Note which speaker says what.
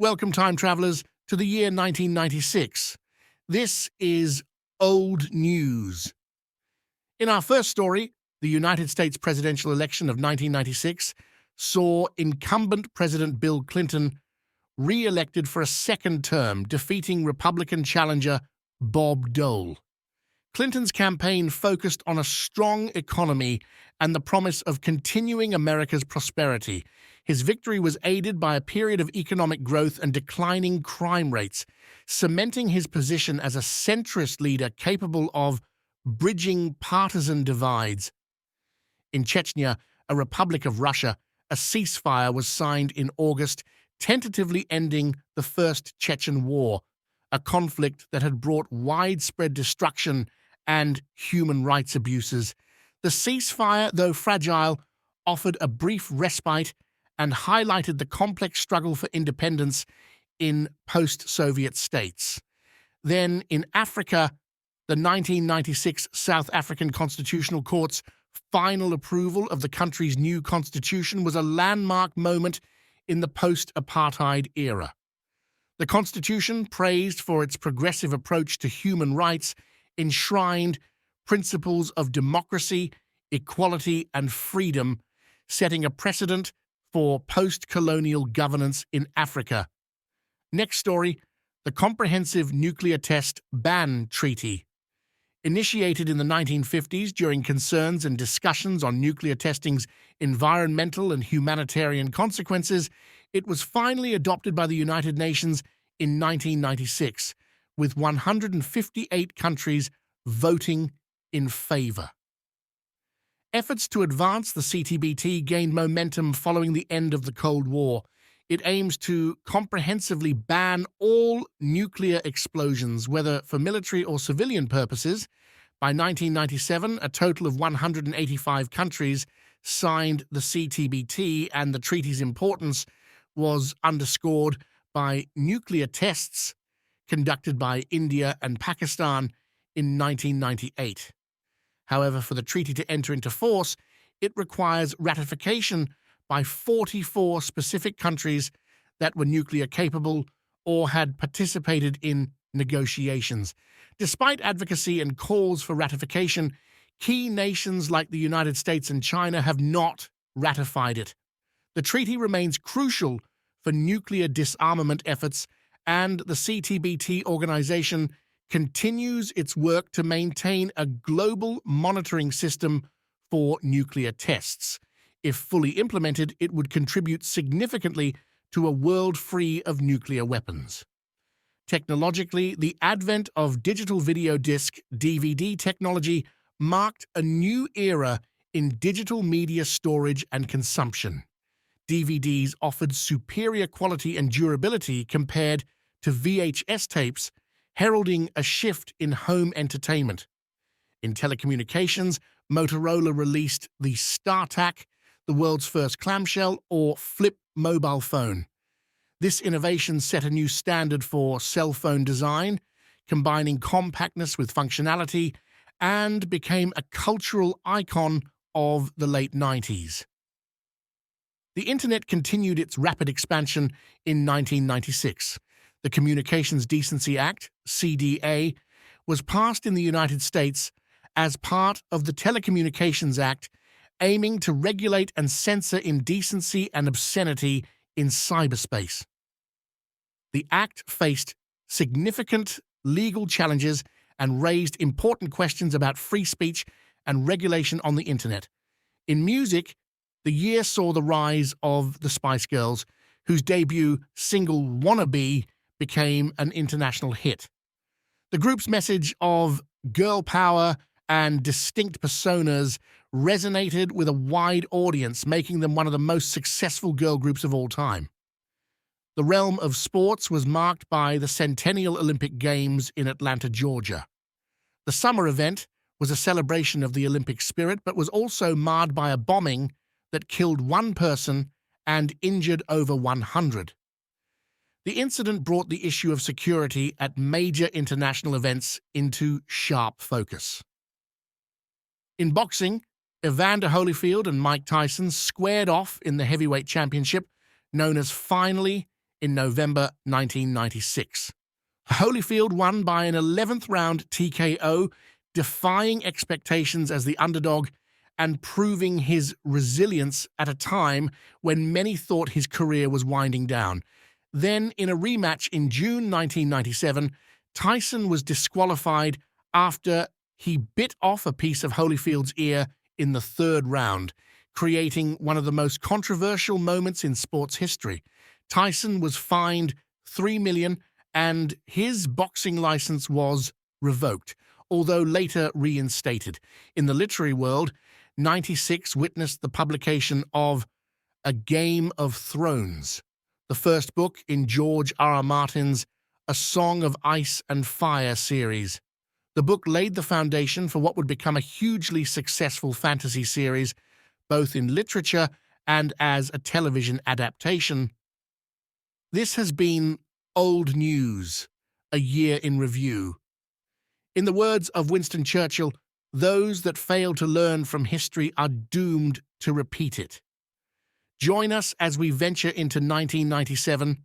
Speaker 1: Welcome, time travelers, to the year 1996. This is old news. In our first story, the United States presidential election of 1996 saw incumbent President Bill Clinton re-elected for a second term, defeating Republican challenger Bob Dole. Clinton's campaign focused on a strong economy and the promise of continuing America's prosperity. His victory was aided by a period of economic growth and declining crime rates, cementing his position as a centrist leader capable of bridging partisan divides. In Chechnya, a republic of Russia, a ceasefire was signed in August, tentatively ending the First Chechen War, a conflict that had brought widespread destruction and human rights abuses. The ceasefire, though fragile, offered a brief respite and highlighted the complex struggle for independence in post-Soviet states. Then, in Africa, the 1996 South African Constitutional Court's final approval of the country's new constitution was a landmark moment in the post-apartheid era. The constitution, praised for its progressive approach to human rights, enshrined principles of democracy, equality, and freedom, setting a precedent for post-colonial governance in Africa. Next story, the Comprehensive Nuclear Test Ban Treaty. Initiated in the 1950s during concerns and discussions on nuclear testing's environmental and humanitarian consequences, it was finally adopted by the United Nations in 1996, with 158 countries voting in favor. Efforts to advance the CTBT gained momentum following the end of the Cold War. It aims to comprehensively ban all nuclear explosions, whether for military or civilian purposes. By 1997, a total of 185 countries signed the CTBT, and the treaty's importance was underscored by nuclear tests conducted by India and Pakistan in 1998. However, for the treaty to enter into force, it requires ratification by 44 specific countries that were nuclear capable or had participated in negotiations. Despite advocacy and calls for ratification, key nations like the United States and China have not ratified it. The treaty remains crucial for nuclear disarmament efforts, and the CTBT organization continues its work to maintain a global monitoring system for nuclear tests. If fully implemented, it would contribute significantly to a world free of nuclear weapons. Technologically, the advent of digital video disc (DVD) technology marked a new era in digital media storage and consumption. DVDs offered superior quality and durability compared to VHS tapes, heralding a shift in home entertainment. In telecommunications, Motorola released the StarTAC, the world's first clamshell or flip mobile phone. This innovation set a new standard for cell phone design, combining compactness with functionality, and became a cultural icon of the late 90s. The Internet continued its rapid expansion in 1996. The Communications Decency Act, CDA, was passed in the United States as part of the Telecommunications Act, aiming to regulate and censor indecency and obscenity in cyberspace. The act faced significant legal challenges and raised important questions about free speech and regulation on the Internet. In music, the year saw the rise of the Spice Girls, whose debut single "Wannabe" became an international hit. The group's message of girl power and distinct personas resonated with a wide audience, making them one of the most successful girl groups of all time. The realm of sports was marked by the Centennial Olympic Games in Atlanta, Georgia. The summer event was a celebration of the Olympic spirit, but was also marred by a bombing that killed one person and injured over 100. The incident brought the issue of security at major international events into sharp focus. In boxing, Evander Holyfield and Mike Tyson squared off in the heavyweight championship, known as Finally in November 1996. Holyfield won by an 11th round TKO, defying expectations as the underdog and proving his resilience at a time when many thought his career was winding down. Then, in a rematch in June 1997, Tyson was disqualified after he bit off a piece of Holyfield's ear in the 3rd round, creating one of the most controversial moments in sports history. Tyson was fined $3 million and his boxing license was revoked, although later reinstated. In the literary world, 96 witnessed the publication of A Game of Thrones, the first book in George R.R. Martin's A Song of Ice and Fire series. The book laid the foundation for what would become a hugely successful fantasy series, both in literature and as a television adaptation. This has been Old News, a year in review. In the words of Winston Churchill, those that fail to learn from history are doomed to repeat it. Join us as we venture into 1997